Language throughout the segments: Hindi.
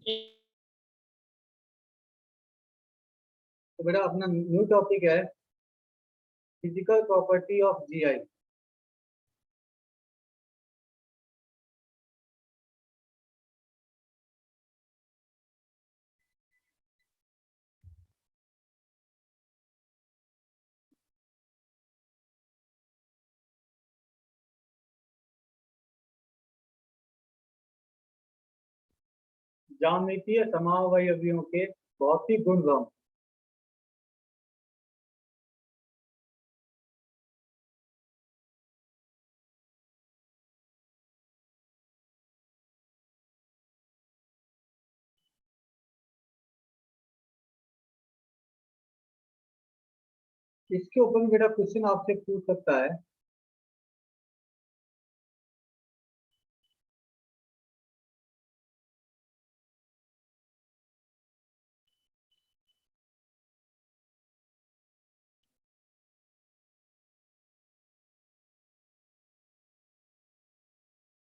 तो बेटा अपना न्यू टॉपिक है फिजिकल प्रॉपर्टी ऑफ जीआई। ज्यामितीय समावयवियों के भौतिक गुणधर्म। इसके ऊपर भी बेटा क्वेश्चन आपसे पूछ सकता है।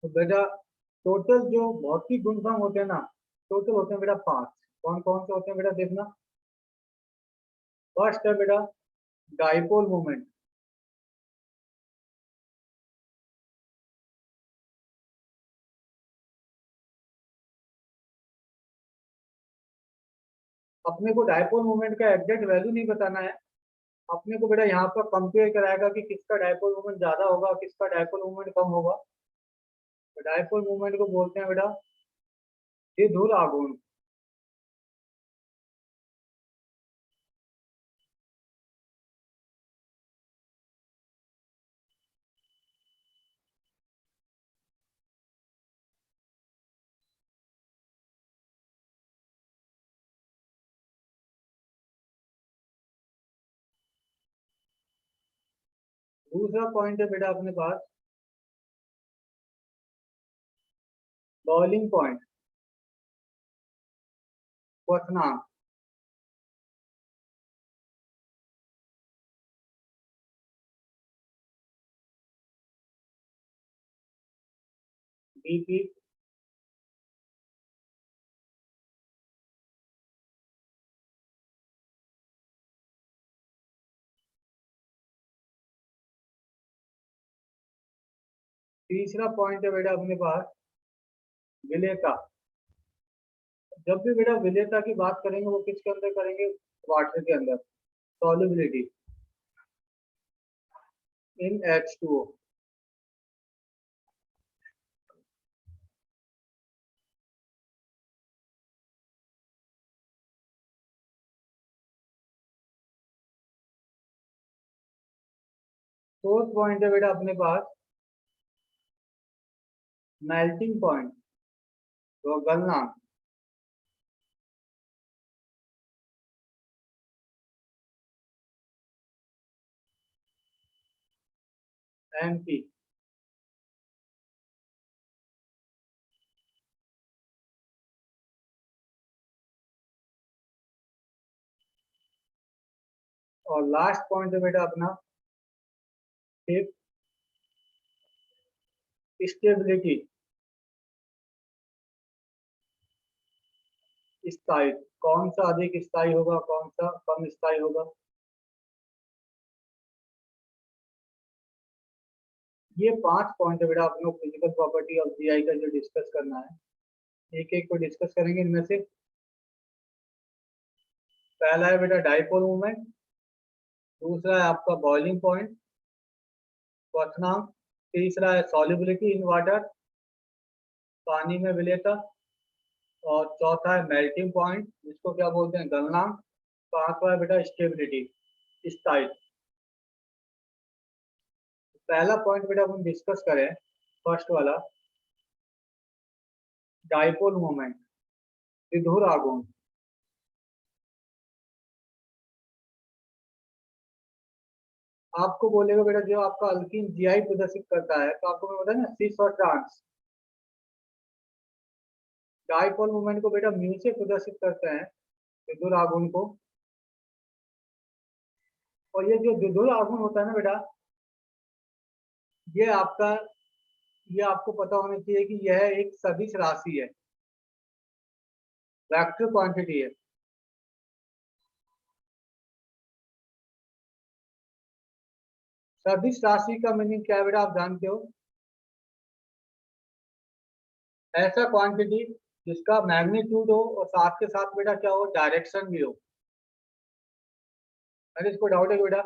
तो बेटा टोटल जो भौतिक गुणधर्म होते हैं ना, टोटल होते हैं बेटा 5। कौन कौन से होते हैं बेटा देखना। फर्स्ट है बेटा डाइपोल मोमेंट। अपने को डाइपोल मोमेंट का एग्जैक्ट वैल्यू नहीं बताना है। अपने को बेटा यहाँ पर कंपेयर कराएगा कि किसका डाइपोल मोमेंट ज्यादा होगा, किसका डाइपोल मोमेंट कम होगा। तो डाइपोल मोमेंट को बोलते हैं बेटा द्विध्रुव आघूर्ण। दूसरा पॉइंट है बेटा अपने पास बॉइलिंग पॉइंट, क्वथनांक। बीपी। तीसरा पॉइंट है बेटा अपने पास विलेयता। जब भी बेटा विलेयता की बात करेंगे वो किसके अंदर करेंगे, वाटर के अंदर। सॉल्युबिलिटी इन H2O। फोर्थ पॉइंट है बेटा अपने पास मेल्टिंग पॉइंट, तो गलनांक। MP। और लास्ट पॉइंट है बेटा अपना स्टेबिलिटी, स्थायी। कौन सा अधिक स्थायी होगा, कौन सा कम स्थायी होगा। ये 5 पॉइंट है बेटा अपने फिजिकल प्रॉपर्टी ऑफ जीआई का जो डिस्कस करना है। एक एक को डिस्कस करेंगे इनमें से। पहला है बेटा डाइपोल मूवमेंट, दूसरा है आपका बॉइलिंग पॉइंट, क्वथनांक, तीसरा है सॉल्युबिलिटी इन वाटर, पानी में विलेयता, और चौथा है मेल्टिंग पॉइंट जिसको क्या बोलते हैं, गलनांक। पांचवा है बेटा स्टेबिलिटी, स्थायी। पहला पॉइंट बेटा हम डिस्कस करें, फर्स्ट वाला डाइपोल मोमेंट, द्विध्रुव आघूर्ण। आपको बोलेगा बेटा जो आपका अल्कीन जीआई प्रदर्शित करता है, तो आपको मैं बताया ना सिस और ट्रांस। डाइपोल मोमेंट को बेटा म्यू से प्रदर्शित करते हैं, द्विध्रुव आघूर्ण को। और ये जो द्विध्रुव आघूर्ण होता है ना बेटा, ये आपका, ये आपको पता होना चाहिए कि यह एक सदिश राशि है। वेक्टर क्वांटिटी है। सदिश राशि का मीनिंग क्या है बेटा, आप जानते हो? ऐसा क्वांटिटी जिसका मैग्नीट्यूड हो और साथ के साथ बेटा क्या हो, डायरेक्शन भी हो। अरे इसको डाउट है बेटा?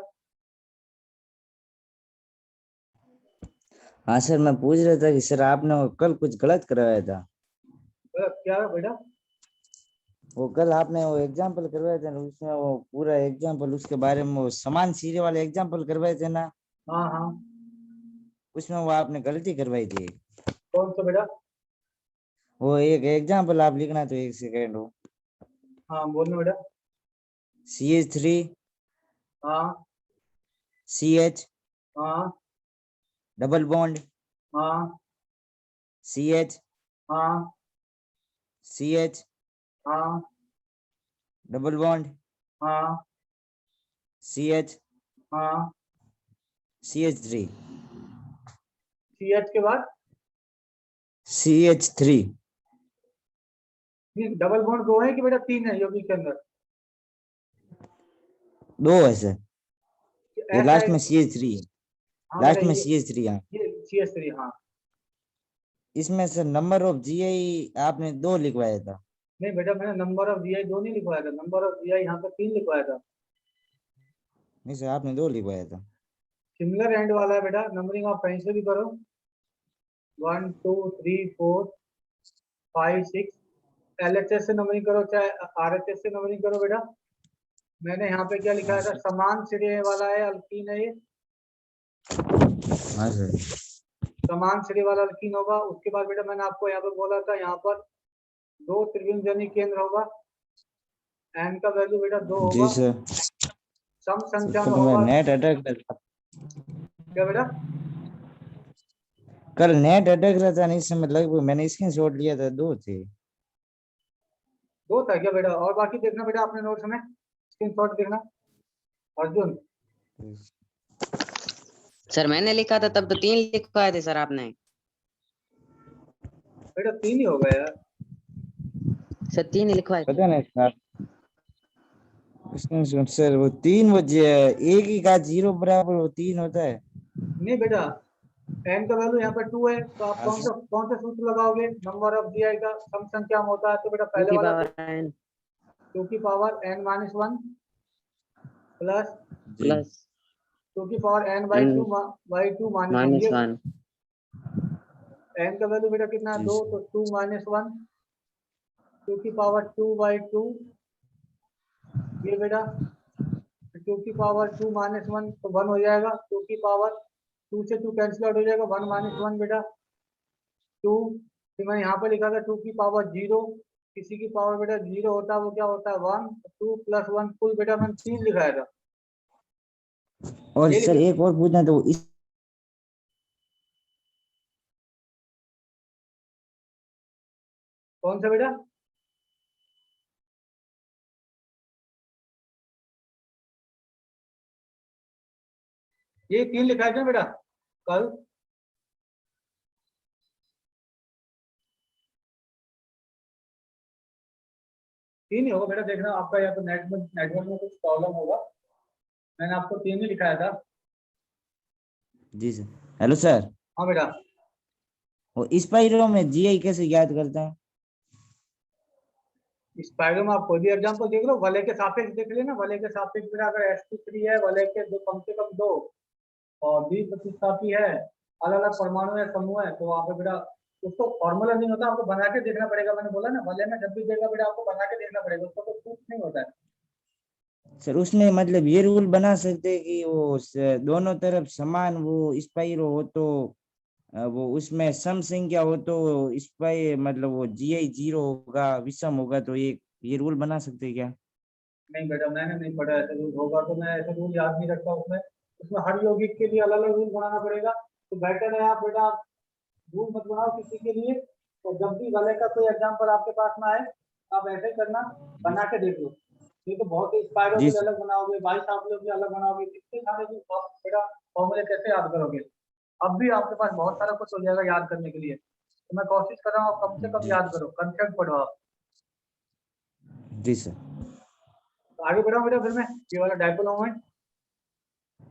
हाँ सर, मैं पूछ रहा था कि सर आपने वो कल कुछ गलत करवाया था। क्या है बेटा? वो कल आपने वो एग्जाम्पल करवाए थे ना, उसमें वो पूरा एग्जाम्पल उसके बारे में वो समान सिरे वाले एग्जाम्पल करवाए थे ना, हाँ हाँ। उसमें वो आपने गलती करवाई थी। कौन सा बेटा? वो एक एग्जाम्पल आप लिखना तो 1 सेकेंड हो। हाँ बोलना बेटा। CH3 हाँ CH हाँ डबल बॉन्ड हाँ CH हाँ CH हाँ डबल बॉन्ड हाँ CH हाँ। CH3 CH के बाद CH3 डबल बॉन्ड 2 है कि बेटा 3 है यौगिक के अंदर? 2 है सर, ये ऐसा लास्ट है। में CH3 है, हाँ बेटा लास्ट में CH3। हाँ, ये CH3। हाँ। इसमें सर नंबर ऑफ GI आपने 2 लिखवाया था। नहीं बेटा, मैंने नंबर ऑफ जीआई 2 नहीं लिखवाया था, नंबर ऑफ जीआई यहाँ पर 3 लिखवाया था। नहीं सर, आपने 2 लिखवाया था। सिमिलर एंड वाला है बेटा, नंबरिंग आप कहीं से भी करो। 1 2 3 4 5 6 LHS से नंबरिंग करो चाहे RHS से नंबरिंग करो बेटा। मैंने यहाँ पे क्या लिखा था, समान सिरे वाला है अल्कीन है ये। हाँ सर। समान सिरे वाला अल्कीन होगा। उसके बाद बेटा मैंने आपको यहाँ पर बोला था, यहाँ पर 2 त्रिभुजनी केंद्र होगा। एन का वैल्यू बेटा 2 जी होगा। सर। सम संख्या में कल मैं होगा। नेट अटैक था, क्या बेटा? कल नेट अटैक रहा था, नहीं इस समय लगभग मैंने स्क्रीनशॉट लिया था 2 थे। 2 था क्या बेटा? और बाकी देखना बेटा अपने नोट्स में, स्क्रीनशॉट देखना। अर्जुन सर मैंने लिखा था तब तो 3 लिखवाए थे सर आपने। बेटा 3 ही हो गया यार। सर 3 ही लिखवाए थे। पता नहीं सर, स्क्रीनशॉट सर वो 3 बजे एक ही का 0 बराबर वो 3 होता है। नहीं बेटा, एन का वैल्यू यहाँ पर 2 है तो आप हाँ सर। कौन सा सूत्र लगाओगे नंबर ऑफ जीआई का? सम संख्या में होता है तो बेटा 2 पहले की वाला पावर सूत्र n 2 की पावर n-1 प्लस जी प्लस 2 की power n by n two minus 1। Minus ये 1। n का वैल्यू बेटा कितना है, जी 2, सर। तो 2 माइनस 1 2 की पावर 2/2। ये बेटा 2 की पावर 2 माइनस 1 तो 1 हो जाएगा। 2 की पावर 2 से 2 कैंसिल आउट हो जाएगा, 1 माइनस 1 बेटा 2। फिर मैंने यहाँ पर लिखा था 2 की पावर 0। किसी की पावर बेटा 0 होता है वो क्या होता है 1। 2 प्लस 1 कुल बेटा मैंने 3 लिखाया था। और ये सर लिख एक और पूछना तो इस कौन सा बेटा? ये 3 लिखाए थे बेटा कल। तीन ही होगा बेटा, देखना आपका या तो नेटवर्क में कुछ प्रॉब्लम होगा। मैंने आपको 3 ही लिखाया था। जी सर। हेलो सर, हाँ बेटा। वो इस पाइरों में GI कैसे याद करते हैं? इस पाइरो में आप कोई भी एग्जाम्पल देख लो, वलय के सापेक्ष देख लेना। वलय के सापेक्ष बेटा अगर sp3 है, वलय के दो कम से कम 2 और द्विप्रतिस्थापी है, अलग अलग परमाणु या समूह है, तो वहाँ पे बेटा उसको फॉर्मूला नहीं होता, आपको बना के देखना पड़ेगा। मैंने बोला ना, वलय में जब भी देगा बेटा आपको बना के देखना पड़ेगा, उसको तो प्रूफ नहीं होता है। सर उसमें मतलब ये रूल बना सकते हैं कि वो दोनों तरफ समान वो स्पाइरो हो तो वो उसमें सम संख्या हो तो स्पाई मतलब वो GI 0 होगा, विषम होगा, तो ये रूल बना सकते हैं क्या? नहीं बेटा, मैंने नहीं पढ़ा ऐसे रूल होगा तो मैं ऐसे रूल याद नहीं रखता। उसमें उसमें हर यौगिक के लिए अलग अलग रूल बनाना पड़ेगा। तो बेटर है आप बेटा रूल मत बनाओ किसी के लिए। तो जब भी वलय का कोई एग्जाम्पल आपके पास में आए, आप ऐसे ही करना, बना के देख लो। नहीं तो बहुत ही स्पाइरो जी के लिए सर। अलग बनाओगे, बाई साहब के अलग बनाओगे, कितने सारे भी बेटा फॉर्मूले कैसे याद करोगे? अब भी आपके पास बहुत सारा कुछ हो जाएगा याद करने के लिए। तो मैं कोशिश कर रहा हूँ कम से कम जी याद करो, कंसेप्ट पढ़ो आप। जी सर। तो आगे बढ़ाऊं बेटा फिर मैं ये वाला डायपोल मोमेंट।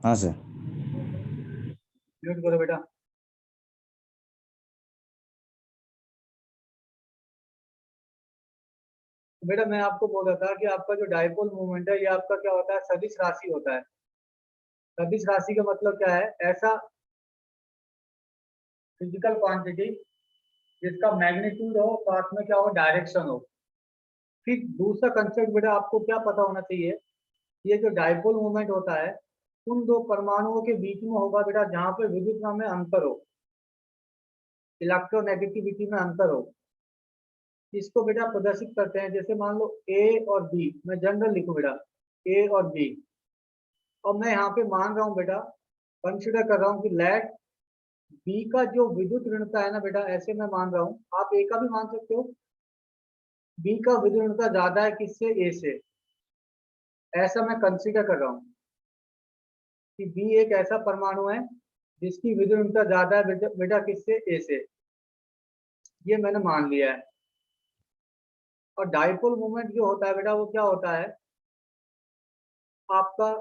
हाँ सर। म्यूट करो बेटा। तो बेटा मैं आपको बोल रहा था कि आपका जो डायपोल मोमेंट है ये आपका क्या होता है, सदिश राशि होता है। सदिश राशि का मतलब क्या है, ऐसा फिजिकल क्वांटिटी जिसका मैग्नीट्यूड हो साथ में क्या हो, डायरेक्शन हो। फिर दूसरा कंसेप्ट बेटा आपको क्या पता होना चाहिए, ये जो डायपोल मोमेंट होता है उन दो परमाणुओं के बीच में होगा बेटा जहां पे विद्युत में अंतर हो, इलेक्ट्रोनेगेटिविटी में अंतर हो। इसको बेटा प्रदर्शित करते हैं, जैसे मान लो ए और बी, मैं जनरल लिखूं बेटा ए और बी, और मैं यहाँ पे मान रहा हूँ बेटा, कंसिडर कर रहा हूँ कि लेट बी का जो विद्युत ऋणता है ना बेटा, ऐसे मैं मान रहा हूँ, आप ए का भी मान सकते हो, बी का विद्युत ऋणता ज्यादा है किससे, ए से। ऐसा मैं कंसिडर कर रहा हूँ कि बी एक ऐसा परमाणु है जिसकी विद्युत ऋणता ज्यादा है बेटा, बेटा किससे, ए से। ये मैंने मान लिया है। और डाइपोल मोमेंट जो होता है बेटा वो क्या होता है, आपका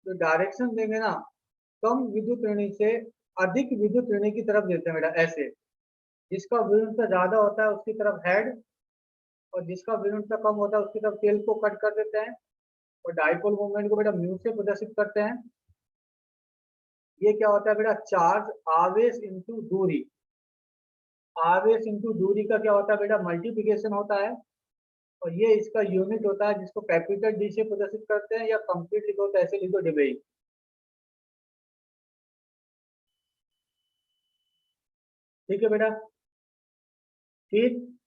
जो डायरेक्शन देंगे ना, कम विद्युत ऋणी से अधिक विद्युत ऋणी की तरफ देते हैं बेटा, ऐसे। जिसका विद्युत ज्यादा होता है उसकी तरफ हेड, और जिसका विद्युत कम होता है उसकी तरफ टेल को कट कर देते हैं। और डाइपोल मूवमेंट को बेटा म्यू से प्रदर्शित करते हैं। ये क्या होता है बेटा, चार्ज आवेश इंटू दूरी। आवेश इंटू दूरी का क्या होता है बेटा, मल्टीप्लिकेशन होता है। और ये इसका यूनिट होता है जिसको कैपिटल डी से प्रदर्शित करते हैं, या कंप्लीट लिखो तो ऐसे लिखो डिबेई। ठीक है बेटा। ठीक,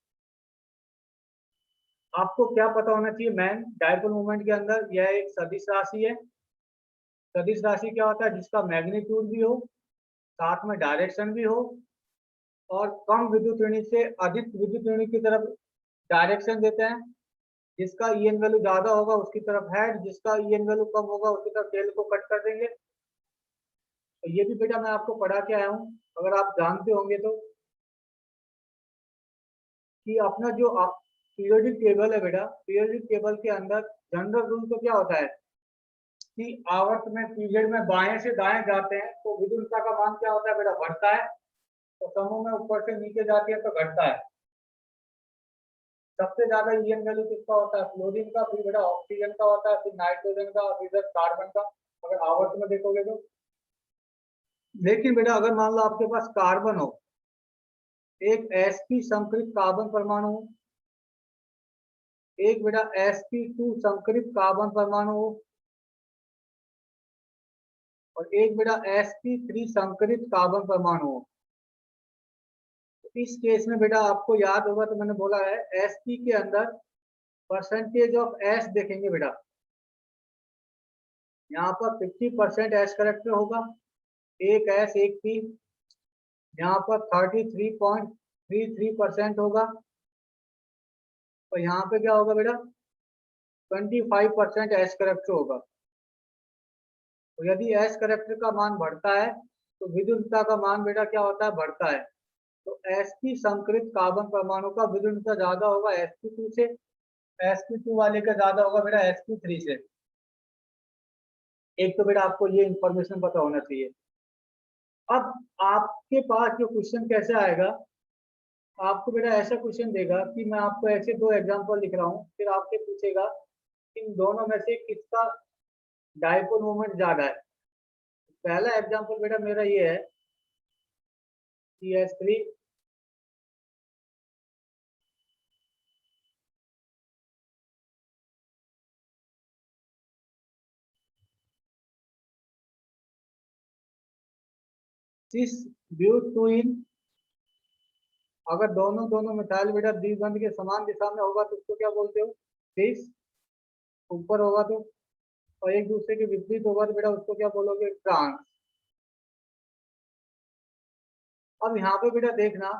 आपको क्या पता होना चाहिए मैन, डायपोल मोमेंट के अंदर यह एक सदिश राशि है। सदिश राशि क्या होता है, जिसका मैग्नीट्यूड भी हो साथ में डायरेक्शन भी हो, और कम विद्युत ऋणी से अधिक विद्युत ऋणी की तरफ डायरेक्शन देते हैं। जिसका ईएन वैल्यू ज्यादा होगा उसकी तरफ हेड, जिसका ईएन वैल्यू कम होगा उसकी तरफ टेल को कट कर देंगे। तो ये भी बेटा मैं आपको पढ़ा के आया हूँ, अगर आप जानते होंगे तो, कि अपना जो पीरियोडिक टेबल है बेटा, पीरियोडिक टेबल के अंदर जनरल रूल तो क्या होता है कि आवर्त में पीरियड में बाएं से दाएं जाते हैं तो विद्युतता का मान क्या होता है बेटा, बढ़ता है। तो समूह में ऊपर से नीचे जाती है तो घटता है। सबसे ज्यादा ईएन वैल्यू किसका होता है, क्लोरीन का, फिर बेटा ऑक्सीजन का होता है, फिर नाइट्रोजन का, फिर कार्बन का, अगर आवर्त में देखोगे तो। लेकिन बेटा अगर मान लो आपके पास कार्बन हो, एक sp संकरित कार्बन परमाणु हो, एक बेटा sp2 संकरित कार्बन परमाणु हो, और एक बेटा sp3 संकरित कार्बन परमाणु हो। तो इस केस में बेटा आपको याद होगा तो मैंने बोला है sp के अंदर परसेंटेज ऑफ s देखेंगे बेटा, यहाँ पर 50% s करेक्टर होगा, एक s एक p, यहाँ पर 33.33% होगा, और यहाँ पे क्या होगा बेटा 25% एस करेक्टर होगा। तो यदि एस करेक्टर का मान बढ़ता है तो विद्युतता का मान बेटा क्या होता है, बढ़ता है। तो sp संकरित कार्बन परमाणु का विद्युतता ज्यादा होगा sp2 से, sp2 वाले का ज्यादा होगा बेटा sp3 से। एक तो बेटा आपको ये इंफॉर्मेशन पता होना चाहिए। अब आपके पास जो क्वेश्चन कैसे आएगा, आपको बेटा ऐसा क्वेश्चन देगा कि मैं आपको ऐसे दो एग्जांपल लिख रहा हूँ, फिर आपसे पूछेगा इन दोनों में से किसका डायपोल मोमेंट ज्यादा है। पहला एग्जांपल बेटा मेरा ये है CH3, सिस ब्यूटूइन। अगर दोनों दोनों मिथाइल बेटा द्विबंध के समान दिशा में होगा तो उसको क्या बोलते हो, सिस। ऊपर होगा तो, और एक दूसरे के विपरीत होगा तो बेटा उसको क्या बोलोगे, ट्रांस। अब यहाँ पे बेटा देखना,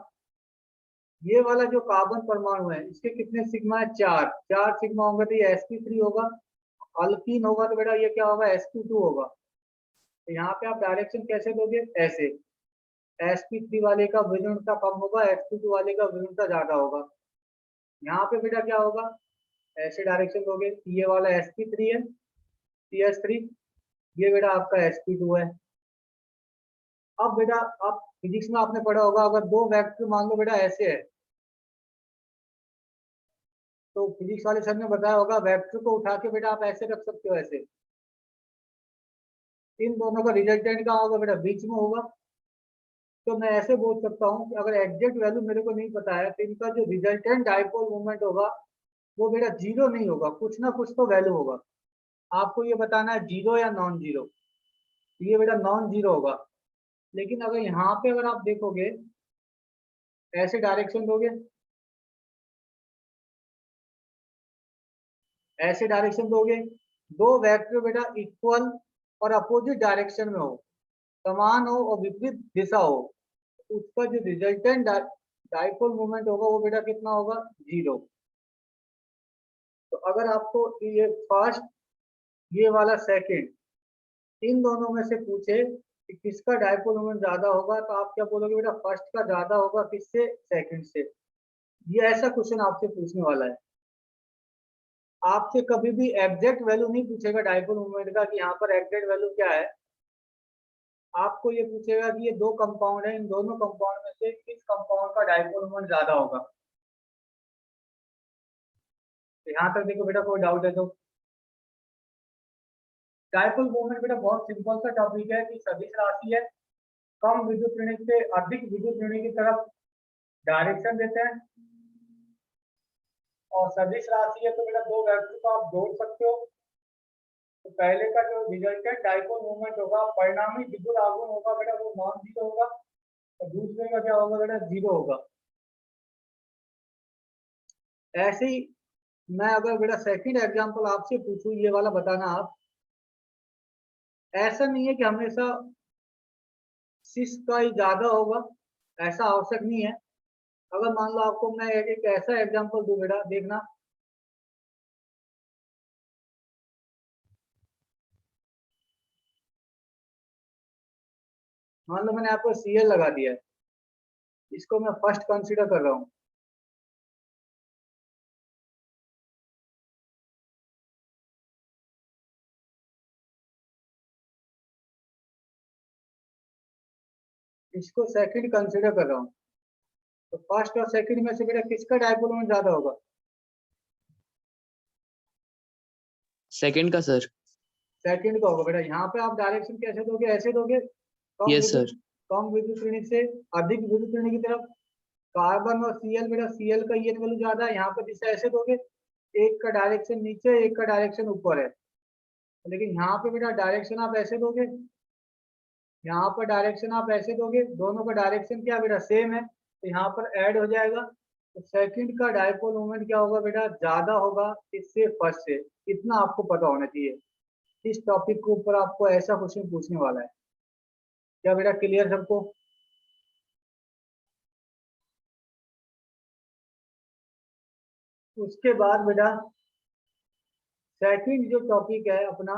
ये वाला जो कार्बन परमाणु है इसके कितने सिग्मा है, चार। चार सिग्मा होगा तो ये sp3 होगा, अल्कीन होगा तो बेटा ये क्या होगा, sp2 होगा। तो यहाँ पे आप डायरेक्शन कैसे दोगे, ऐसे। sp3 वाले का विद्युतता कम होगा, sp2 वाले का विद्युतता ज्यादा होगा। यहाँ पे बेटा क्या होगा, ऐसे डायरेक्शन दोगे, ये वाला sp3 है, cs3, ये बेटा आपका sp2 है। अब बेटा आप फिजिक्स में आपने पढ़ा होगा, अगर दो वेक्टर मान लो बेटा ऐसे है, तो फिजिक्स वाले सर ने बताया होगा वेक्टर को उठा के बेटा आप ऐसे रख सकते हो, ऐसे। इन दोनों का रिजल्टेंट कहाँ होगा बेटा, बीच में होगा। तो मैं ऐसे बोल सकता हूँ कि अगर एग्जैक्ट वैल्यू मेरे को नहीं पता है, तो इनका जो रिजल्टेंट डाइपोल मोमेंट होगा वो बेटा जीरो नहीं होगा, कुछ ना कुछ तो वैल्यू होगा। आपको ये बताना है जीरो या नॉन जीरो। ये बेटा नॉन जीरो होगा। लेकिन अगर यहाँ पे अगर आप देखोगे, ऐसे डायरेक्शन दोगे, ऐसे डायरेक्शन दोगे, दो वेक्टर बेटा इक्वल और अपोजिट डायरेक्शन में हो, समान हो और विपरीत दिशा हो, उसका जो रिजल्टेंट डाइपोल मोमेंट होगा वो बेटा कितना होगा, जीरो। तो अगर आपको ये फर्स्ट, ये वाला सेकंड, इन दोनों में से पूछे कि किसका डाइपोल मोमेंट ज्यादा होगा, तो आप क्या बोलोगे बेटा, फर्स्ट का ज्यादा होगा, किससे, सेकंड से। ये ऐसा क्वेश्चन आपसे पूछने वाला है। आपसे कभी भी एग्जैक्ट वैल्यू नहीं पूछेगा डाइपोल मोमेंट का कि यहाँ पर एग्जैक्ट वैल्यू क्या है। आपको ये पूछेगा कि ये दो कंपाउंड है, इन दोनों कंपाउंड में से किस कंपाउंड का डाइपोल मोमेंट ज्यादा होगा। तो यहाँ तक देखो बेटा, कोई डाउट है तो। डाइपोल मोमेंट बेटा बहुत सिंपल सा टॉपिक है कि सदिश राशि है, कम विद्युत ऋण से अधिक विद्युत ऋण की तरफ डायरेक्शन देते हैं, और सदिश राशि है तो बेटा दो वेक्टर को आप जोड़ सकते हो। तो पहले का जो रिजल्टेंट डाइपोल मोमेंट होगा, परिणामी विद्युत आघूर्ण होगा बेटा, वो नॉन जीरो होगा, और दूसरे का क्या होगा बेटा, जीरो होगा। ऐसे ही मैं अगर बेटा सेकंड एग्जांपल आपसे पूछूं, ये वाला बताना आप। ऐसा नहीं है कि हमेशा सिस का ही ज्यादा होगा, ऐसा आवश्यक नहीं है। अगर मान लो आपको मैं एक ऐसा एग्जांपल दूं बेटा, देखना। मान लो मैंने आपको Cl लगा दिया है, इसको मैं फर्स्ट कंसीडर कर रहा हूँ। इसको सेकंड कंसीडर कर रहा हूँ। तो फर्स्ट और सेकंड में से बेटा किसका डाइपोल मोमेंट ज्यादा होगा, सेकंड का सर। सेकंड का होगा बेटा। यहाँ पे आप डायरेक्शन कैसे दोगे, ऐसे दोगे, यस सर। कम विद्युत ऋण से अधिक विद्युत ऋण की तरफ। कार्बन और Cl बेटा, Cl का ये वैल्यू ज्यादा है, यहाँ पे दिशा ऐसे दोगे, एक का डायरेक्शन नीचे, एक का डायरेक्शन ऊपर है। लेकिन यहाँ पे बेटा डायरेक्शन आप ऐसे दोगे, यहाँ पर डायरेक्शन आप ऐसे दोगे, दोनों का डायरेक्शन क्या बेटा, सेम है, तो यहाँ पर ऐड हो जाएगा। तो सेकंड का डाइपोल मोमेंट क्या होगा बेटा, ज्यादा होगा इससे, फर्स्ट से। इतना आपको पता होना चाहिए। इस टॉपिक के ऊपर आपको ऐसा क्वेश्चन पूछने वाला है। क्या बेटा क्लियर सबको। उसके बाद बेटा सेकंड जो टॉपिक है अपना,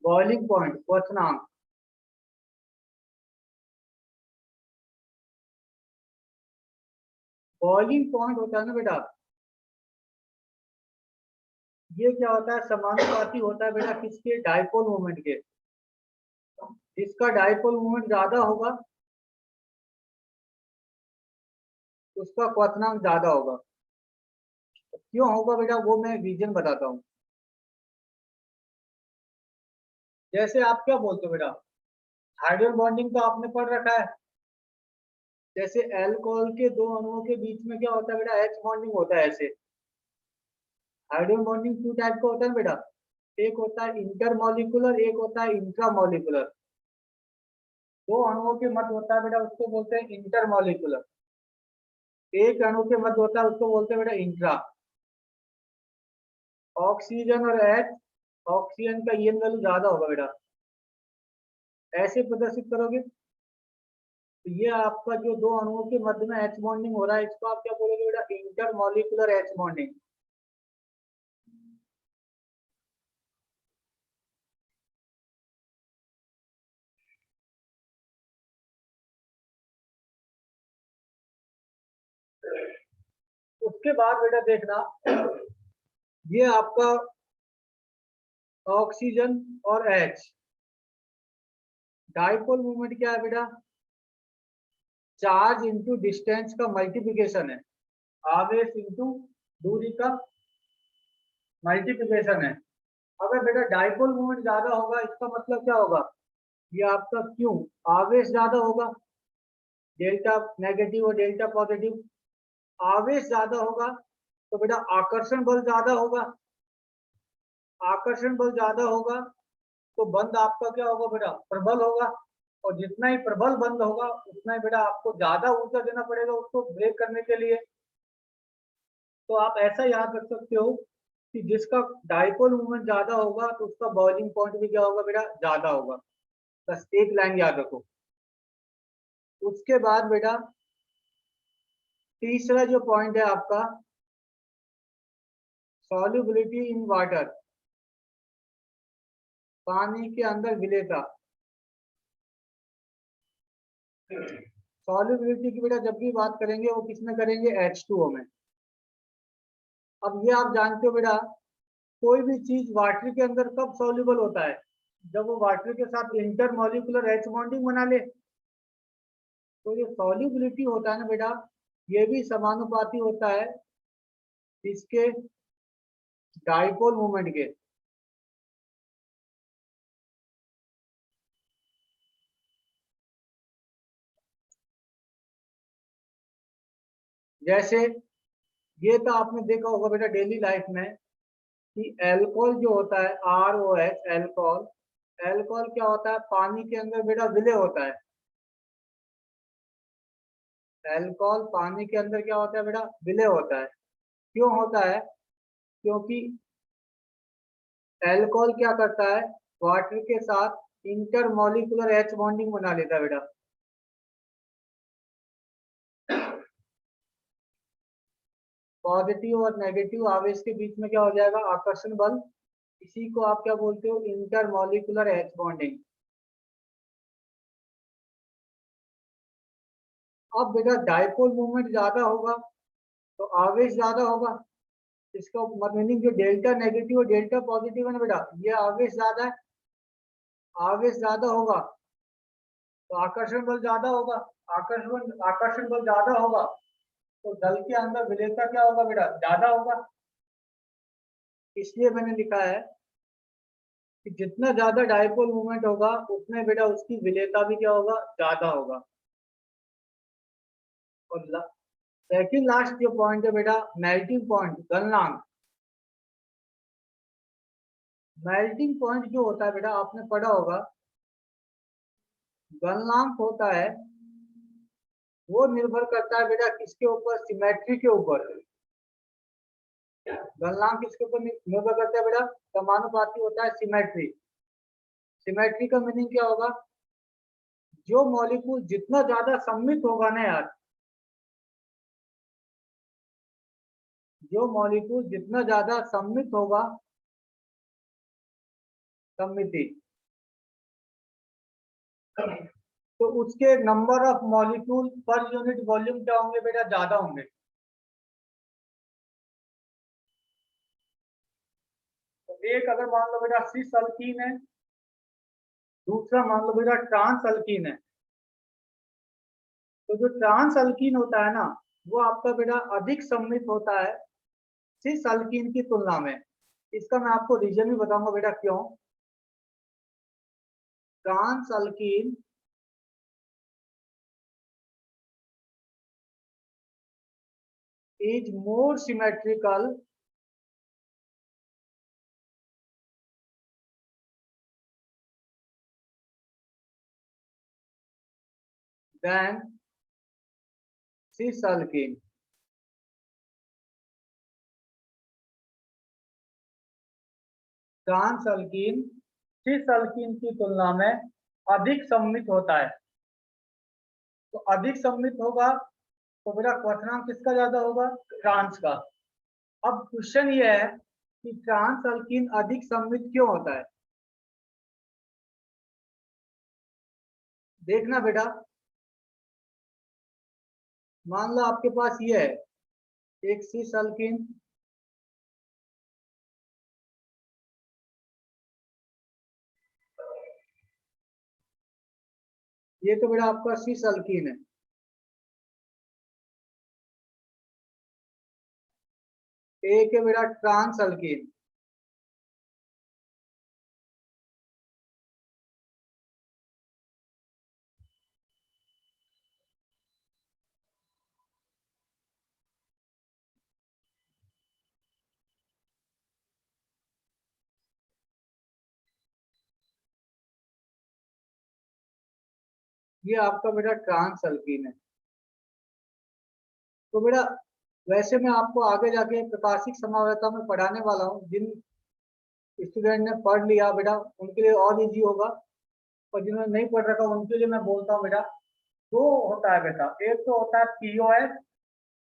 बॉइलिंग पॉइंट, क्वथनांक। बॉइलिंग पॉइंट होता है ना बेटा, ये क्या होता है, समानुपाती होता है बेटा किसके, डाइपोल मोमेंट के। जिसका डाइपोल मोमेंट ज्यादा होगा उसका क्वथनांक ज्यादा होगा। क्यों होगा बेटा, वो मैं रीजन बताता हूँ। जैसे आप क्या बोलते हो बेटा, हाइड्रोजन बॉन्डिंग तो आपने पढ़ रखा है। जैसे अल्कोहल के दो अणुओं के बीच में क्या होता है बेटा, H बॉन्डिंग होता है ऐसे। हाइड्रोजन बॉन्डिंग टू टाइप का होता है बेटा, एक होता है इंटरमॉलिक्यूलर, एक होता है इंट्रामॉलिक्यूलर। दो अणुओं के मध्य होता है बेटा, उसको बोलते हैं इंटरमॉलिक्यूलर। एक अणु के मध्य होता है उसको बोलते हैं बेटा इंट्रा। ऑक्सीजन और H, ऑक्सीजन का ईएन वैल्यू ज्यादा होगा बेटा, ऐसे प्रदर्शित करोगे। तो ये आपका जो दो अणुओं के मध्य में H बॉन्डिंग हो रहा है, इसको आप क्या बोलोगे बेटा, इंटरमॉलिक्यूलर H बॉन्डिंग। उसके बाद बेटा देखना, ये आपका ऑक्सीजन और H। डाइपोल मूवमेंट क्या है बेटा? चार्ज इंटू डिस्टेंस का मल्टीप्लिकेशन है, आवेश इंटू दूरी का मल्टीप्लिकेशन है। अगर बेटा डाइपोल मूवमेंट ज्यादा होगा, इसका मतलब क्या होगा? ये आपका क्यू, आवेश ज्यादा होगा, डेल्टा नेगेटिव और डेल्टा पॉजिटिव। आवेश ज्यादा होगा तो बेटा आकर्षण बल ज्यादा होगा, आकर्षण बल ज्यादा होगा तो बंद आपका क्या होगा बेटा? प्रबल होगा। और जितना ही प्रबल बंद होगा उतना ही बेटा आपको ज्यादा ऊर्जा देना पड़ेगा उसको ब्रेक करने के लिए। तो आप ऐसा याद रख सकते हो कि जिसका डाइपोल मूवमेंट ज्यादा होगा तो उसका बॉइलिंग पॉइंट भी क्या होगा बेटा? ज्यादा होगा। बस एक लाइन याद रखो। उसके बाद बेटा तीसरा जो पॉइंट है आपका, सॉल्युबिलिटी इन वाटर, पानी के अंदर विलेयता। सॉल्युबिलिटी की बेटा जब भी बात करेंगे वो किसमें करेंगे? H2O में। अब ये आप जानते हो बेटा, कोई भी चीज वाटर के अंदर कब सॉल्युबल होता है? जब वो वाटर के साथ इंटरमॉलिक्यूलर H बॉन्डिंग बना ले। तो ये सॉल्युबिलिटी होता है ना बेटा, ये भी समानुपाती होता है इसके डाइपोल मूवमेंट के। जैसे ये तो आपने देखा होगा बेटा डेली लाइफ में कि अल्कोहल जो होता है ROH, अल्कोहल, अल्कोहल क्या होता है? पानी के अंदर बेटा विलय होता है। अल्कोहल पानी के अंदर क्या होता है बेटा? विलय होता है। क्यों होता है? क्योंकि अल्कोहल क्या करता है? वाटर के साथ इंटरमॉलिक्यूलर H बॉन्डिंग बना लेता है बेटा। पॉजिटिव और नेगेटिव आवेश के बीच में क्या हो जाएगा? आकर्षण बल। इसी को आप क्या बोलते हो? Intermolecular H bonding. अब बेटा डाइपोल मूवमेंट ज्यादा होगा तो आवेश ज्यादा होगा। इसका मीनिंग जो डेल्टा नेगेटिव और डेल्टा पॉजिटिव है ना बेटा, ये आवेश ज्यादा है। आवेश ज्यादा होगा तो आकर्षण बल ज्यादा होगा। आकर्षण बल ज्यादा होगा तो जल के अंदर विलेयता क्या होगा बेटा? ज्यादा होगा। इसलिए मैंने लिखा है कि जितना ज्यादा डाइपोल मूवमेंट होगा उतने बेटा उसकी विलेयता भी क्या होगा? ज्यादा होगा। और सेकंड लास्ट जो पॉइंट है बेटा, मेल्टिंग पॉइंट, गलनांक। मेल्टिंग पॉइंट जो होता है बेटा, आपने पढ़ा होगा, गलनांक होता है वो निर्भर करता है बेटा किसके ऊपर? सिमेट्री के ऊपर। गलनांक किसके ऊपर निर्भर करता है बेटा? समानुपाती होता है सिमेट्री। सिमेट्री का मीनिंग क्या होगा? जो मॉलिक्यूल जितना ज्यादा सम्मिलित होगा ना यार, जो मॉलिक्यूल जितना ज्यादा सम्मिलित होगा, सम्मिति, तो उसके number of molecule per unit volume क्या होंगे बेटा? ज्यादा होंगे। तो एक अगर मान लो बेटा सिस अल्कीन है, दूसरा मान लो बेटा ट्रांस अल्कीन है, तो जो ट्रांस अल्कीन होता है ना, वो आपका बेटा अधिक सम्मिलित होता है सिस अल्कीन की तुलना में। इसका मैं आपको रीजन भी बताऊंगा बेटा क्यों। Trans alkene is more symmetrical than cis alkene। Trans alkene cis alkene की तुलना में अधिक सम्मिलित होता है। तो अधिक सम्मिलित होगा तो मेरा क्वथनांक किसका ज्यादा होगा? ट्रांस का। अब क्वेश्चन ये है कि ट्रांस अल्कीन अधिक सम्मिलित क्यों होता है? देखना बेटा, मान लो आपके पास ये है एक सिस अल्कीन, ये तो बेटा आपका सिस अल्कीन है। एक है बेटा ट्रांस अल्कीन। ये आपका बेटा ट्रांस अल्कीन है। तो बेटा वैसे मैं आपको आगे जाके प्रकाशिक समावयवता में पढ़ाने वाला हूँ। जिन स्टूडेंट ने पढ़ लिया बेटा उनके लिए और इजी होगा, और जिन्होंने नहीं पढ़ रखा उनके लिए मैं बोलता हूँ बेटा, दो होता है बेटा, एक तो होता है पीओएस,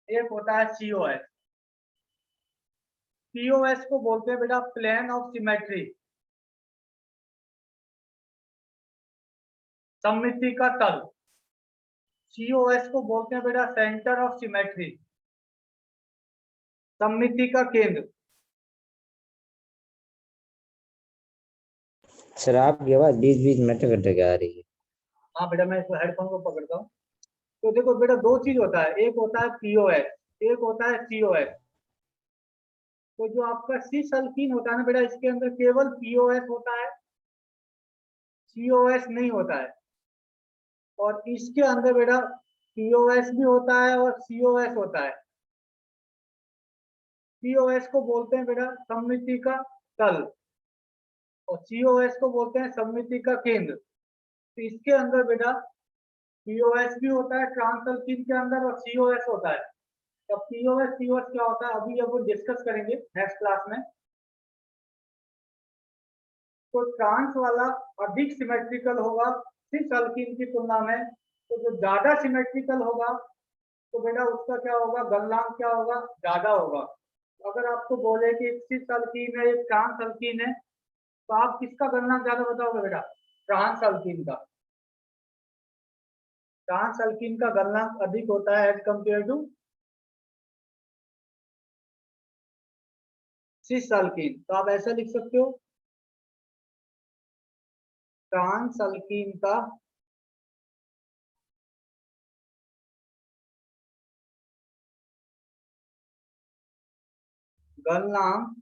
एक होता है सीओएस। पीओएस को बोलते हैं बेटा प्लेन ऑफ सिमेट्री, सममिति का तल। सीओएस को बोलते हैं बेटा सेंटर ऑफ सिमेट्री, सममिति का केंद्र। सर आपकी आवाज बीच बीच में अटक आ रही है। हाँ बेटा मैं इसको हेडफोन को पकड़ता हूँ। तो देखो बेटा दो चीज होता है, एक होता है पीओएस, एक होता है सीओएस। तो जो आपका सिस अल्कीन होता है ना बेटा, इसके अंदर केवल पीओएस होता है, सीओएस नहीं होता है। और इसके अंदर बेटा पीओएस भी होता है और सीओएस होता है। पीओएस को बोलते हैं बेटा सममिति का तल और सीओएस को बोलते हैं सममिति का केंद्र। तो इसके अंदर बेटा पीओएस भी होता है ट्रांस अल्कीन के अंदर और सीओएस होता है। अब पीओएस सीओएस क्या होता है अभी वो डिस्कस करेंगे नेक्स्ट क्लास में। तो ट्रांस वाला अधिक सिमेट्रिकल होगा सिस अल्कीन की तुलना में। तो जो ज्यादा सिमेट्रिकल होगा तो बेटा उसका क्या होगा, गलनांक क्या होगा, ज्यादा होगा। अगर आपको बोले कि सिस अल्कीन है एक ट्रांस अल्कीन है, तो आप किसका गलनांक ज्यादा बताओगे बेटा, ट्रांस अल्कीन का। ट्रांस अल्कीन का गलनांक अधिक होता है as compare to cis alkene. तो आप ऐसा लिख सकते हो, ट्रांस अल्कीन का गलनांक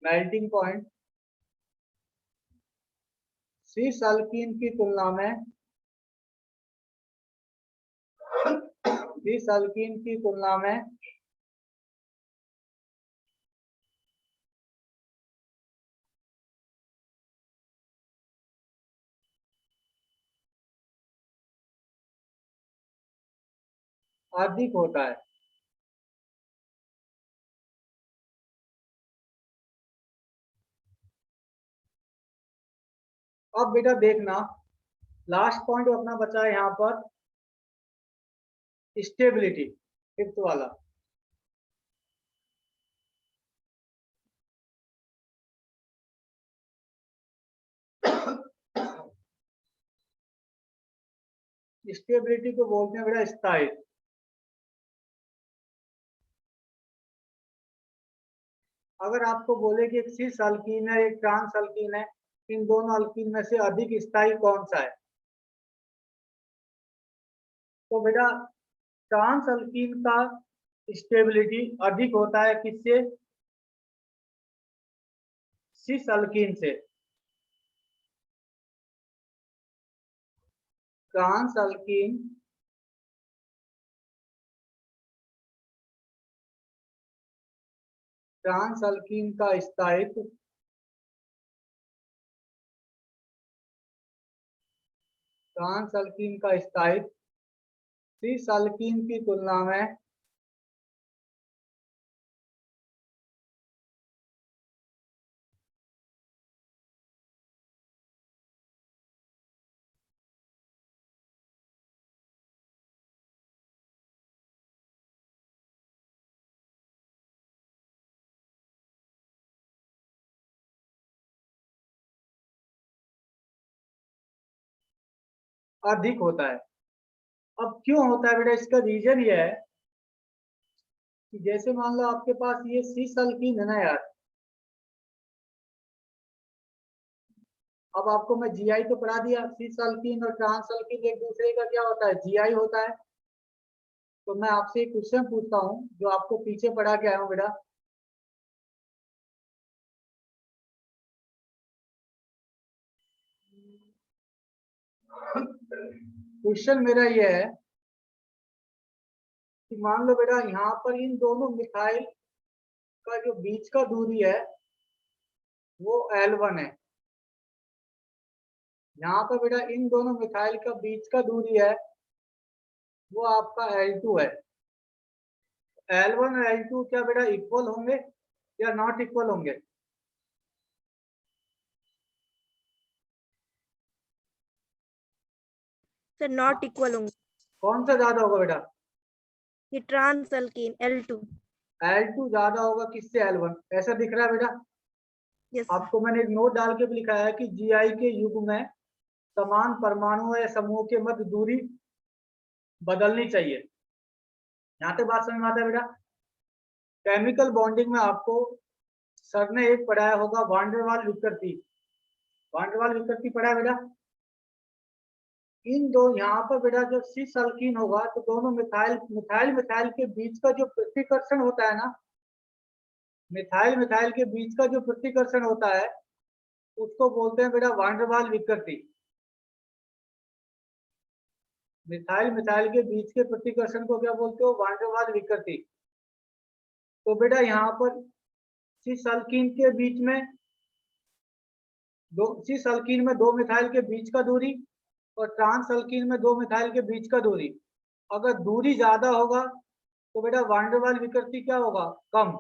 मेल्टिंग पॉइंट सिस अल्कीन की तुलना में, सिस अल्कीन की तुलना में अधिक होता है। अब बेटा देखना लास्ट पॉइंट अपना बचा है यहाँ पर स्टेबिलिटी, फिफ्थ वाला। स्टेबिलिटी को बोलते हैं बेटा स्थायित्व। अगर आपको बोले कि एक सिस अल्कीन है एक ट्रांस अल्कीन है, इन दोनों अल्कीन में से अधिक स्थायी कौन सा है, तो बेटा ट्रांस अल्कीन का स्टेबिलिटी अधिक होता है किससे, सिस अल्कीन से। ट्रांस अल्कीन ट्रांस अल्कीन का स्थायित्व ट्रांस अल्कीन का स्थायित्व सिस अल्कीन की तुलना में अधिक होता है। अब क्यों होता है बेटा, इसका रीजन ये है कि जैसे मान लो आपके पास ये सिस अल्कीन है ना यार, अब आपको मैं जीआई तो पढ़ा दिया, सिस अल्कीन और ट्रांस अल्कीन एक दूसरे का क्या होता है, जीआई होता है। तो मैं आपसे एक क्वेश्चन पूछता हूँ जो आपको पीछे पढ़ा के आया हूँ बेटा। क्वेश्चन मेरा ये है कि मान लो बेटा यहाँ पर इन दोनों मिथाइल का जो बीच का दूरी है वो L1 है। यहाँ पर बेटा इन दोनों मिथाइल का बीच का दूरी है वो आपका L2 है। L1 और L2 क्या बेटा इक्वल होंगे या नॉट इक्वल होंगे? सर नॉट इक्वल होंगे। कौन सा ज्यादा होगा बेटा? ये ट्रांस अल्कीन L2। L2 ज्यादा होगा किससे, L1? ऐसा दिख रहा है बेटा? यस आपको मैंने एक नोट डाल के भी लिखा है कि जीआई के युग में समान परमाणु या समूह के मध्य दूरी बदलनी चाहिए। यहाँ तक बात समझ में आता है बेटा? केमिकल बॉन्डिंग में आपको सर ने एक पढ़ाया होगा वांडरवाल विकृति। वांडरवाल विकृति पढ़ा है बेटा? इन दो यहाँ पर बेटा जो सिस अल्कीन होगा तो दोनों मिथाइल मिथाइल मिथाइल के बीच का जो प्रतिकर्षण होता है ना, मिथाइल मिथाइल के बीच का जो प्रतिकर्षण होता है उसको बोलते हैं बेटा वांडरवाल विकृति। मिथाइल मिथाइल के बीच के प्रतिकर्षण को क्या बोलते हो, वांडरवाल विकृति। तो बेटा यहाँ पर सिस अल्कीन के बीच में सिस अल्कीन में दो मिथाइल के बीच का दूरी और ट्रांस अल्कीन में दो मिथाइल के बीच का दूरी, अगर दूरी ज्यादा होगा तो बेटा वांडरवाल विकृति क्या होगा, कम।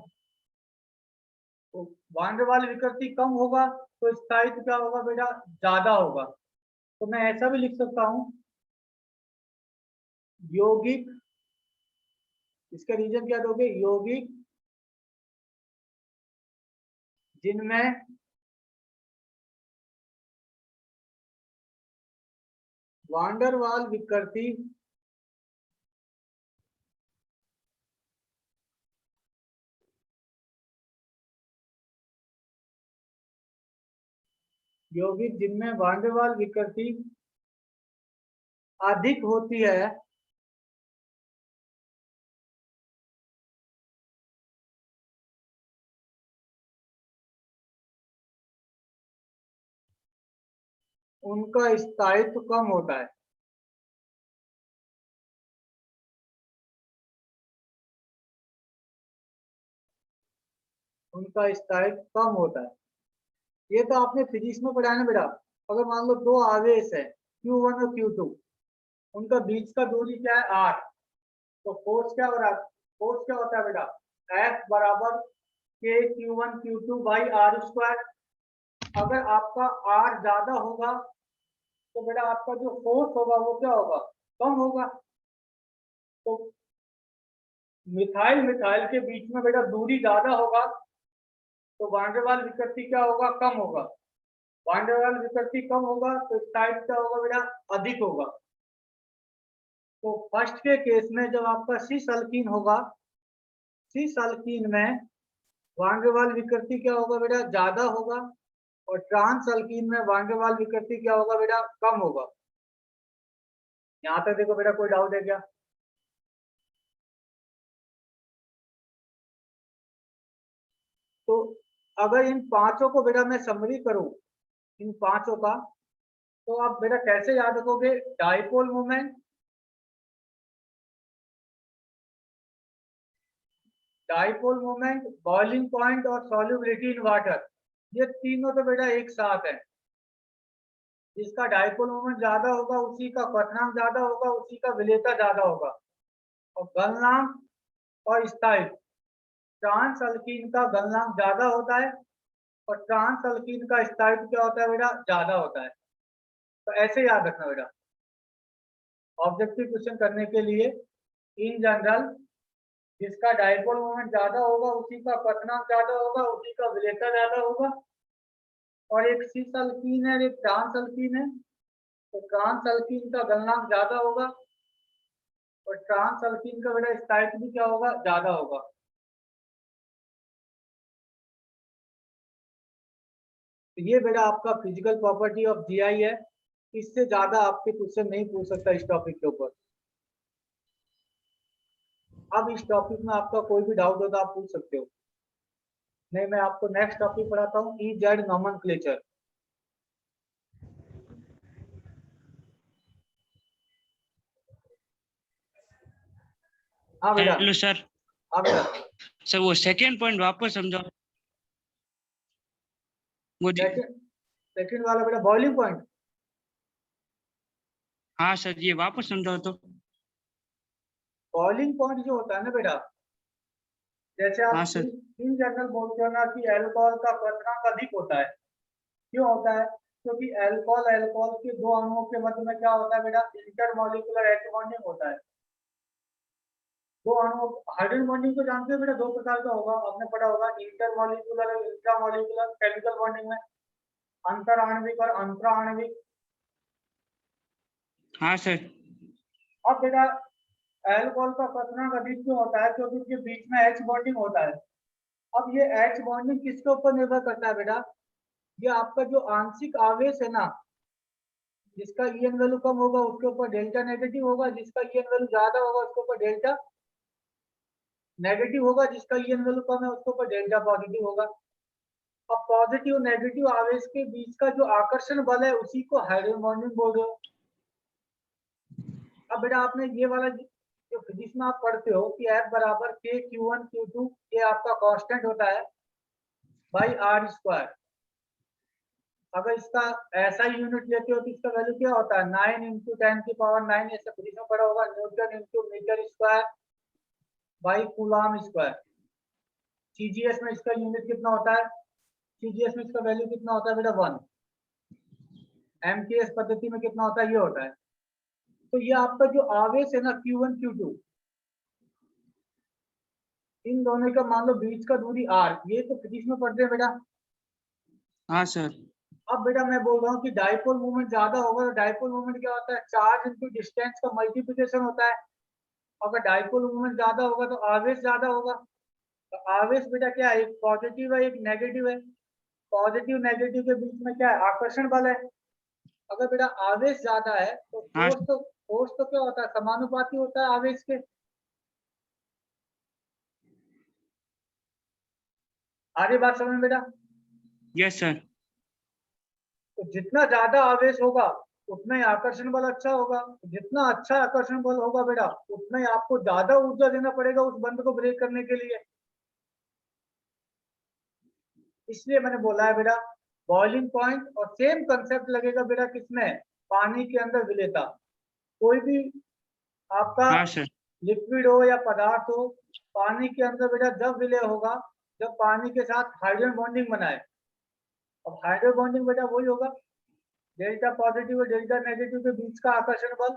तो वांडरवाल विकृति कम होगा तो स्थायित्व क्या होगा बेटा, ज्यादा होगा। तो मैं ऐसा भी लिख सकता हूं यौगिक, इसका रीजन क्या दोगे, यौगिक जिनमें वांडरवाल विकृति यौगिक जिनमें वांडरवाल विकृति अधिक होती है उनका स्थायित्व कम होता है। उनका स्थायित्व कम होता है। ये तो आपने फिजिक्स में पढ़ा है ना बेटा। अगर मान लो दो आवेश है Q1 और Q2, उनका बीच का दूरी क्या है, R, तो फोर्स क्या हो रहा है, फोर्स क्या होता है बेटा, F बराबर K Q1 Q2 by R square. अगर आपका R ज्यादा होगा तो बेटा आपका जो फोर्स होगा वो क्या होगा, कम होगा। तो मिथाइल मिथाइल के बीच में बेटा दूरी ज्यादा होगा तो वांडरवाल विकृति क्या होगा, कम होगा। वांडरवाल विकृति कम होगा तो स्थायित्व क्या होगा बेटा, अधिक होगा। तो फर्स्ट के केस में जब आपका सिस अल्कीन होगा, सिस अल्कीन में वांडरवाल विकृति क्या होगा बेटा, ज्यादा होगा, और ट्रांस अल्कीन में वांडरवाल विकृति क्या होगा बेटा, कम होगा। यहाँ तक देखो बेटा, कोई डाउट है क्या? तो अगर इन पांचों को बेटा मैं समरी करूं, इन पांचों का, तो आप बेटा कैसे याद रखोगे, dipole moment, dipole moment, boiling point और सॉल्युबिलिटी इन वाटर, ये तीनों तो बेटा एक साथ है। जिसका डाइपोल मोमेंट ज्यादा होगा उसी का क्वथनांक ज्यादा होगा, उसी का विलेयता ज्यादा होगा। और गलनांक और स्थायित्व, ट्रांस अल्कीन का गलनांक ज्यादा होता है और ट्रांस अल्कीन का स्थायित्व क्या होता है बेटा, ज्यादा होता है। तो ऐसे याद रखना बेटा। ऑब्जेक्टिव क्वेश्चन करने के लिए इन जनरल जिसका डाइपोल मोमेंट ज्यादा होगा उसी का क्वथनांक ज्यादा होगा, उसी का विलेयता ज्यादा होगा। और एक सिस अल्कीन है, एक ट्रांस अल्कीन है, तो ट्रांस अल्कीन का गलनांक ज्यादा होगा और ट्रांस अल्कीन का बेटा स्थायित्व भी क्या होगा, ज्यादा होगा। तो ये बेटा आपका फिजिकल प्रॉपर्टी ऑफ जीआई है। इससे ज्यादा आपके क्वेश्चन नहीं पूछ सकता इस टॉपिक के ऊपर। अब इस टॉपिक में आपका कोई भी डाउट हो तो आप पूछ सकते हो। नहीं, मैं आपको नेक्स्ट टॉपिक पढ़ाता हूँ, EZ नॉमेनक्लेचर। हाँ बेटा। Hello sir. हाँ बेटा। सर वो सेकंड पॉइंट वापस समझाओ। वो सेकंड वाला बेटा बॉइलिंग पॉइंट। हाँ सर, ये वापस समझाओ तो। बॉइलिंग पॉइंट जो होता है ना बेटा, जैसे आप हाँ सर। इन जनरल बोलते हो ना कि अल्कोहल का क्वथनांक अधिक होता है। क्यों होता है? क्योंकि अल्कोहल के दो अणुओं के मध्य में क्या होता है बेटा, इंटरमॉलिक्यूलर एच बॉन्डिंग होता है। दो अणुओं, हाइड्रोजन बॉन्डिंग को जानते हो बेटा, दो प्रकार का होगा, आपने पढ़ा होगा, इंटरमॉलिक्यूलर और इंट्रामॉलिक्यूलर केमिकल बॉन्डिंग में, अंतर आणविक और अंतरा आणविक। हाँ सर। अब बेटा अल्कोहल का क्वथनांक अधिक क्यों होता है? क्योंकि उनके बीच में एच बॉन्डिंग होता है। अब ये एच बॉन्डिंग किसके ऊपर निर्भर करता है बेटा? ये आपका जो आंशिक आवेश है ना, जिसका ईएन वैल्यू कम होगा उसके ऊपर डेल्टा नेगेटिव होगा, जिसका ईएन वैल्यू ज्यादा होगा उसके ऊपर डेल्टा नेगेटिव होगा, जिसका ईएन वैल्यू कम है उसके ऊपर डेल्टा पॉजिटिव होगा। अब पॉजिटिव नेगेटिव आवेश के बीच का जो आकर्षण बल है उसी को हाइड्रोजन बॉन्डिंग बोल रहे हो। अब बेटा आपने ये वाला जो फिजिक्स में आप पढ़ते हो कि F बराबर K Q1 Q2, ये आपका कांस्टेंट होता है बाई आर स्क्वायर। अगर इसका ऐसा यूनिट लेते हो तो इसका वैल्यू क्या होता है, 9 × 10⁹, ऐसा फिजिक्स में पढ़ा होगा, newton into meter square by coulomb square. CGS में इसका यूनिट कितना होता है? सीजीएस में इसका वैल्यू कितना होता है बेटा, 1। एमटीएस पद्धति में कितना होता है, ये होता है। तो ये आपका जो आवेश है ना Q1 Q2, इन दोनों का मान लो बीच का दूरी r, ये तो फिजिक्स में पढ़ते हैं बेटा। हाँ सर। अब बेटा मैं बोल रहा हूँ कि डाइपोल मोमेंट ज्यादा होगा तो डाइपोल मोमेंट क्या होता है, चार्ज इंटू डिस्टेंस का मल्टीप्लिकेशन होता है। अगर डाइपोल मोमेंट ज्यादा होगा तो आवेश ज्यादा होगा। तो आवेश बेटा क्या है, एक पॉजिटिव है एक नेगेटिव है। पॉजिटिव नेगेटिव के बीच में क्या है, आकर्षण बल है। अगर बेटा आवेश ज्यादा है तो हाँ। फोर्स तो क्या होता है, समानुपाती होता है आवेश के। आगे बात समझ में बेटा? Yes sir. तो जितना ज्यादा आवेश होगा उतना ही आकर्षण बल अच्छा होगा। जितना अच्छा आकर्षण बल होगा बेटा उतना ही आपको ज्यादा ऊर्जा देना पड़ेगा उस बंध को ब्रेक करने के लिए। इसलिए मैंने बोला है बेटा बॉइलिंग पॉइंट, और सेम कंसेप्ट लगेगा बेटा किसमें, पानी के अंदर विलेयता। कोई भी आपका हाँ सर। लिक्विड हो या पदार्थ हो, पानी के अंदर बेटा जब विलय होगा जब पानी के साथ हाइड्रोजन बॉन्डिंग बनाए। अब हाइड्रोजन बॉन्डिंग बेटा वही होगा, डेल्टा पॉजिटिव और डेल्टा नेगेटिव के बीच का आकर्षण बल।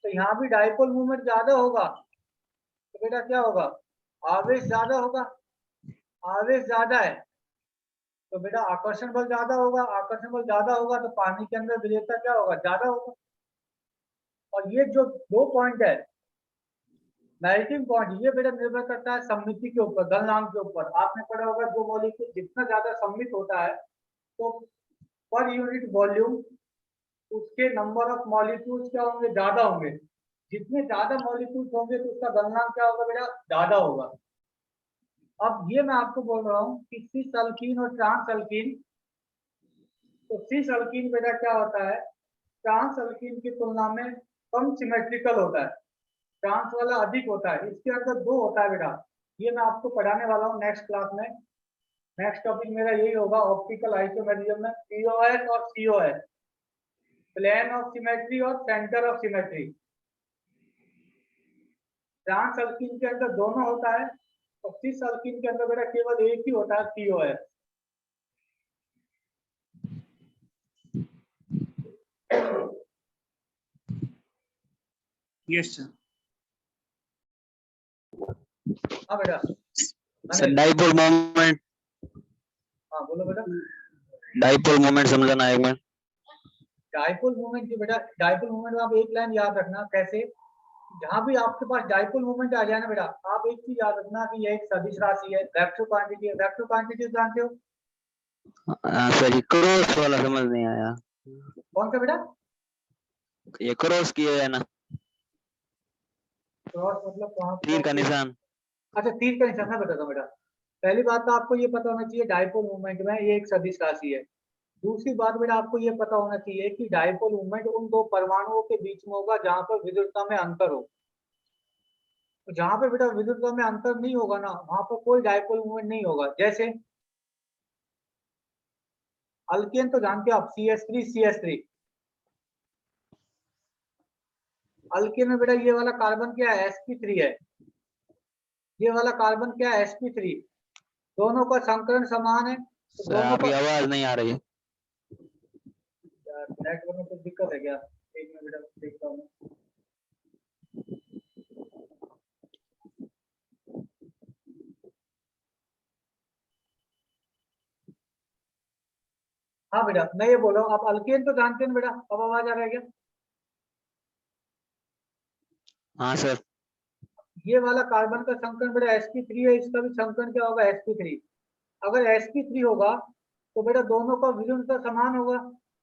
तो यहाँ भी डाइपोल मूवमेंट ज्यादा होगा तो बेटा क्या होगा, आवेश ज्यादा होगा। आवेश ज्यादा है तो बेटा आकर्षण बल ज्यादा होगा। आकर्षण बल ज्यादा होगा तो पानी के अंदर विलेयता क्या होगा, ज्यादा होगा। और ये जो दो पॉइंट है मेल्टिंग पॉइंट, ये बेटा निर्भर करता है सममिति के ऊपर, गलनांक के ऊपर। आपने पढ़ा होगा जो मॉलिक्यूल जितना ज्यादा सम्मिलित होता है तो पर यूनिट वॉल्यूम उसके नंबर ऑफ मॉलिक्यूल्स क्या होंगे, ज्यादा होंगे। जितने ज्यादा मॉलिक्यूल्स होंगे तो उसका गलनांक क्या होगा बेटा, ज्यादा होगा। अब ये मैं आपको बोल रहा हूँ कि सिस अल्कीन और ट्रांस अल्कीन, तो सिस अल्कीन बेटा क्या होता है, ट्रांस अल्कीन की तुलना में कम सिमेट्रिकल होता है, ट्रांस वाला अधिक होता है। इसके अंदर दो होता है बेटा, ये मैं आपको पढ़ाने वाला हूँ नेक्स्ट क्लास में। नेक्स्ट टॉपिक मेरा यही होगा ऑप्टिकल आइसोमेरिज्म में, पीओएस और सीओएस, प्लेन ऑफ सिमेट्री और centre of symmetry. Trans alkene के अंदर दोनों होता है और सिस अल्कीन के अंदर बेटा केवल एक ही होता है, पीओएस। Yes sir. हाँ बेटा। सर डाइपोल मोमेंट, हाँ बोलो बेटा। डाइपोल मोमेंट समझाना एक मिनट। डाइपोल मोमेंट की बेटा, डाइपोल मोमेंट में आप एक लाइन याद रखना कैसे, जहां भी आपके पास डाइपोल मोमेंट आ जाए ना बेटा, आप एक चीज याद रखना कि यह एक सदिश राशि है, वेक्टर क्वांटिटी है। वेक्टर क्वांटिटी जानते हो, सर ये क्रॉस वाला समझ नहीं आया। कौन सा बेटा? ये क्रॉस किया है ना, क्रॉस मतलब कहाँ तीर का पे? निशान। अच्छा, तीर का निशान। मैं बताता हूँ बेटा। पहली बात तो आपको ये पता होना चाहिए डाइपोल मूवमेंट में ये एक सदिश राशि है। दूसरी बात बेटा आपको ये पता होना चाहिए कि डाइपोल मूवमेंट उन दो परमाणुओं के बीच में होगा जहां पर विद्युतता में अंतर हो। तो जहां पर बेटा विद्युतता में अंतर नहीं होगा ना, वहां पर कोई डाइपोल मूवमेंट नहीं होगा। जैसे अल्केन तो जानते हो आप, CH3 अल्केन में बेटा ये वाला कार्बन क्या है? sp3 है। ये वाला कार्बन क्या है? sp3। दोनों का संकरण समान है तो सर दोनों आपकी का। आवाज नहीं आ रही है। यार नेटवर्क में कुछ दिक्कत है क्या? एक मिनट बेटा देखता हूँ। हाँ बेटा मैं ये बोल रहा हूँ, आप अल्केन तो जानते हैं बेटा। अब आवाज आ रहा है क्या? हाँ सर। ये वाला कार्बन का संकरण बेटा sp3 है, इसका भी संकरण क्या होगा? sp3। अगर sp3 होगा तो बेटा दोनों का विद्युत समान होगा।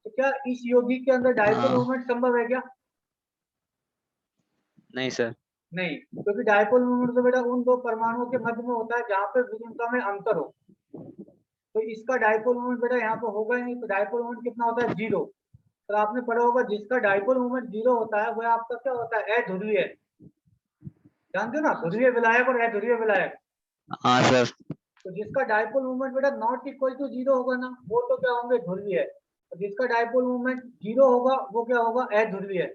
तो क्या इस यौगिक के अंदर डाइपोल हाँ। मूवमेंट संभव है क्या? नहीं सर। नहीं, क्योंकि डाइपोल मूवमेंट तो बेटा उन दो परमाणुओं के मध्य में होता है जहां पर विद्युतता में अंतर हो। तो इसका डाइपोल मूवमेंट बेटा यहाँ पर होगा ही नहीं। तो डाइपोल मूवमेंट कितना होता है? 0। तो आपने पढ़ा होगा जिसका डाइपोल मूवमेंट 0 होता है वह आपका क्या होता है? अध्रुवीय। जानते हो ना, ध्रुवीय विलायक और अध्रुवीय विलायक। हाँ सर। तो जिसका डाइपोल मूवमेंट बेटा नॉट इक्वल टू 0 होगा ना, वो तो क्या होंगे? ध्रुवीय। और जिसका डाइपोल मूवमेंट 0 होगा वो क्या होगा? अध्रुवीय।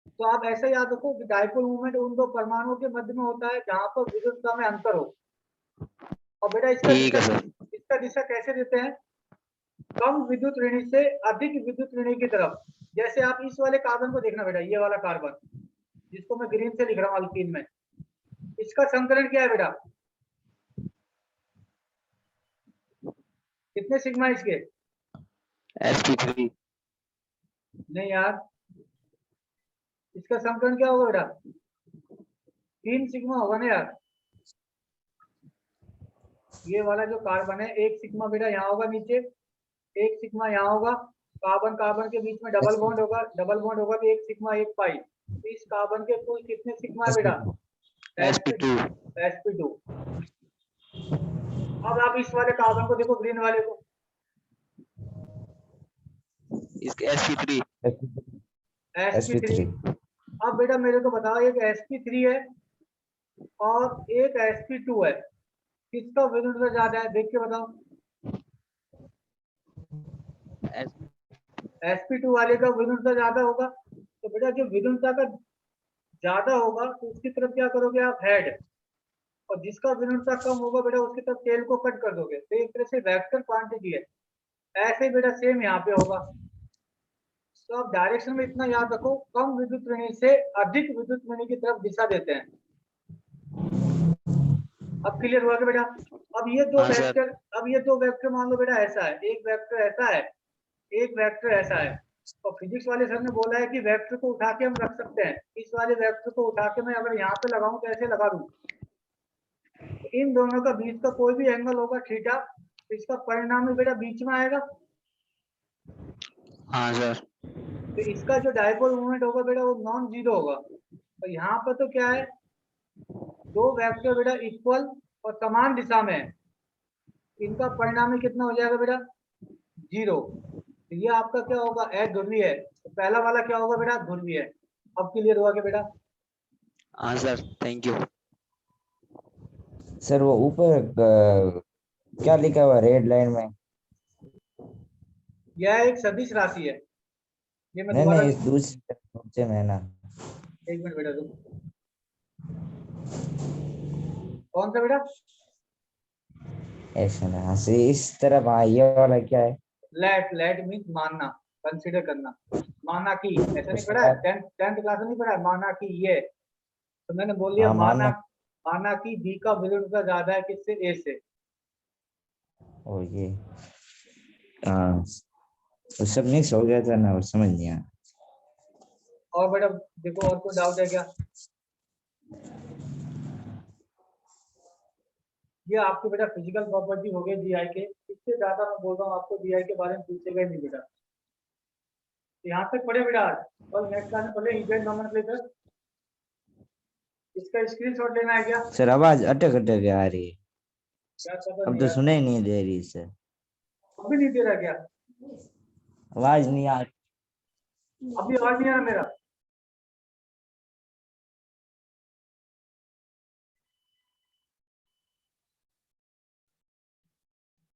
तो आप ऐसे याद रखो कि डाइपोल मूवमेंट उन दो परमाणुओं के मध्य में होता है जहां पर विद्युतता में अंतर हो। और बेटा इसका ठीक दिशा, है सर। इसका दिशा कैसे देते हैं? कम विद्युत ऋणी से अधिक विद्युत ऋणी की तरफ। जैसे आप इस वाले कार्बन को देखना बेटा, ये वाला कार्बन जिसको मैं ग्रीन से लिख रहा हूँ अल्कीन में, इसका संकरण क्या है बेटा? कितने सिग्मा इसके? sp3। नहीं यार, इसका संकलन क्या होगा बेटा? 3 सिग्मा होगा ना यार। ये वाला जो कार्बन है, 1 सिग्मा बेटा यहाँ होगा नीचे, 1 सिग्मा यहाँ होगा। कार्बन कार्बन के बीच में डबल बॉन्ड होगा, डबल बॉन्ड होगा तो 1 सिग्मा 1 पाई। इस कार्बन के कुल कितने सिग्मा है बेटा? sp2। sp2। अब आप इस वाले कार्बन को देखो, ग्रीन वाले को, इसके sp3। sp3। अब बेटा मेरे को बताओ, एक sp3 है और एक sp2 है, किसका विद्युत ज्यादा है? देख के बताओ। sp2 वाले का विद्युत ज्यादा होगा। तो बेटा जो विद्युतता का ज्यादा होगा तो उसकी तरफ क्या करोगे आप? हेड। और जिसका विद्युतता कम होगा बेटा उसकी तरफ टेल को कट कर दोगे। तो एक तरह से वेक्टर क्वांटिटी है। ऐसे ही बेटा सेम यहाँ पे होगा। तो आप डायरेक्शन में इतना याद रखो, कम विद्युत ऋणी से अधिक विद्युत ऋणी की तरफ दिशा देते हैं। अब क्लियर हुआ कि बेटा? अब ये दो हाँ सर। वेक्टर, अब ये दो वेक्टर मान लो बेटा ऐसा है, एक वेक्टर ऐसा है, एक वेक्टर ऐसा है। और फिजिक्स वाले सर ने बोला है कि वेक्टर को उठा के हम रख सकते हैं। इस वाले वेक्टर को उठा के मैं अगर यहाँ पे लगाऊं तो ऐसे लगा दूं, तो इन दोनों का बीच का कोई भी एंगल होगा थीटा, तो इसका परिणाम बेटा बीच में आएगा। हाँ सर। तो इसका जो डाइपोल मोमेंट होगा बेटा वो नॉन जीरो होगा। और यहाँ पर तो क्या है, दो वेक्टर बेटा इक्वल और समान दिशा में है, इनका परिणाम कितना हो जाएगा बेटा? 0। तो ये आपका क्या होगा? अध्रुवीय है। तो पहला वाला क्या होगा बेटा? ध्रुवीय है। अब क्लियर हुआ कि बेटा? हाँ सर, थैंक यू। सर वो ऊपर क्या लिखा हुआ रेड लाइन में? यह एक सदिश राशि है। ये मैं नहीं दोबारा, नहीं, इस दूसरे में है ना। एक मिनट बेटा तुम, कौन सा बेटा? ऐसा ना, हाँ इस तरफ। हाँ ये वाला क्या है? लेट मीन्स मानना, कंसीडर करना, माना कि। ऐसा नहीं पढ़ा है? टेंथ क्लास में नहीं पढ़ा है माना कि? ये तो मैंने बोल दिया हाँ माना, मानना। माना कि बी का विद्युत ज्यादा है किससे? ए से। ओ ये, हाँ वो सब मिक्स हो गया था ना, वो समझ नहीं आया। और बेटा देखो, और कोई डाउट है क्या? ये आपकी बेटा फिजिकल प्रॉपर्टी हो गई जीआई के। इससे ज्यादा मैं बोल रहा हूँ आपको जीआई के बारे में पूछेगा ही नहीं बेटा। यहाँ तक पढ़े बेटा आज, और नेक्स्ट क्लास में पढ़े इवेंट नोमेनक्लेचर। इसका स्क्रीनशॉट लेना है क्या? सर आवाज अटक अटक आ रही है, क्या पता अब नहीं तो यार, सुनाई नहीं दे रही सर, अभी नहीं दे रहा क्या? आवाज नहीं आ रही। अभी आवाज नहीं आ रहा मेरा?